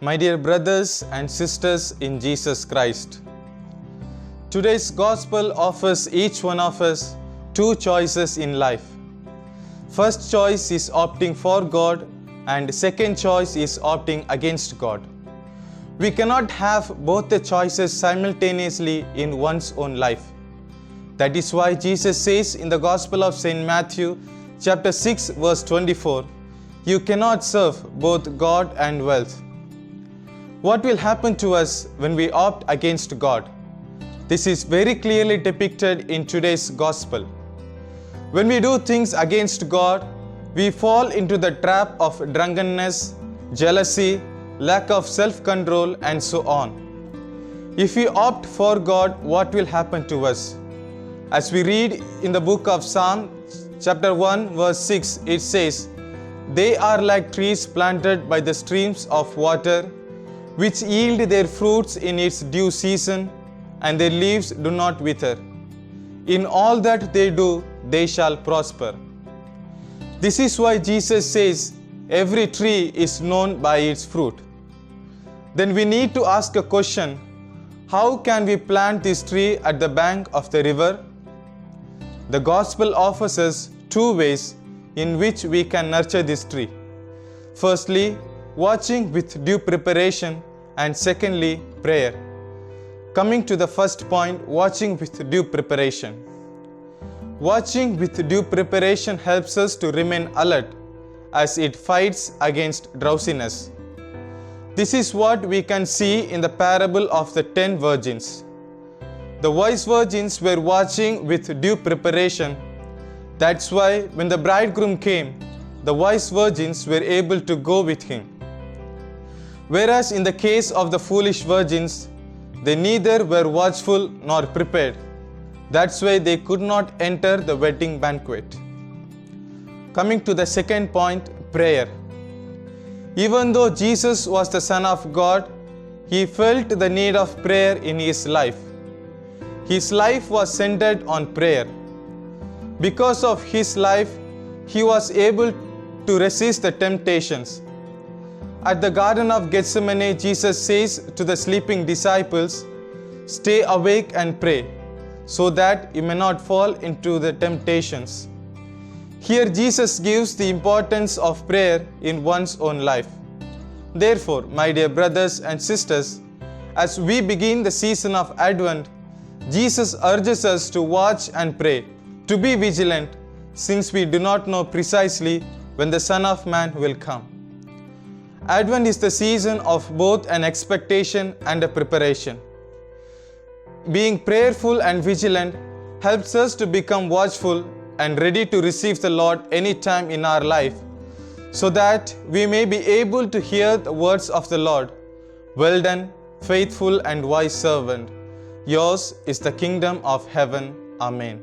My dear brothers and sisters in Jesus Christ, today's gospel offers each one of us two choices in life. First choice is opting for God, and second choice is opting against God. We cannot have both the choices simultaneously in one's own life. That is why Jesus says in the Gospel of St. Matthew, chapter 6, verse 24, "You cannot serve both God and wealth." What will happen to us when we opt against God? This is very clearly depicted in today's Gospel. When we do things against God, we fall into the trap of drunkenness, jealousy, lack of self-control, and so on. If we opt for God, what will happen to us? As we read in the book of Psalm, chapter 1, verse 6, it says, "They are like trees planted by the streams of water, which yield their fruits in its due season, and their leaves do not wither. In all that they do, they shall prosper." This is why Jesus says, every tree is known by its fruit. Then we need to ask a question, how can we plant this tree at the bank of the river? The Gospel offers us two ways in which we can nurture this tree. Firstly, watching with due preparation, and secondly, prayer. Coming to the first point, watching with due preparation. Watching with due preparation helps us to remain alert as it fights against drowsiness. This is what we can see in the parable of the 10 virgins. The wise virgins were watching with due preparation. That's why when the bridegroom came, the wise virgins were able to go with him. Whereas in the case of the foolish virgins, they neither were watchful nor prepared. That's why they could not enter the wedding banquet. Coming to the second point, prayer. Even though Jesus was the Son of God, he felt the need of prayer in his life. His life was centered on prayer. Because of his life, he was able to resist the temptations. At the Garden of Gethsemane, Jesus says to the sleeping disciples, "Stay awake and pray, so that you may not fall into the temptations." Here Jesus gives the importance of prayer in one's own life. Therefore, my dear brothers and sisters, as we begin the season of Advent, Jesus urges us to watch and pray, to be vigilant, since we do not know precisely when the Son of Man will come. Advent is the season of both an expectation and a preparation. Being prayerful and vigilant helps us to become watchful and ready to receive the Lord any time in our life, so that we may be able to hear the words of the Lord, "Well done, faithful and wise servant. Yours is the kingdom of heaven." Amen.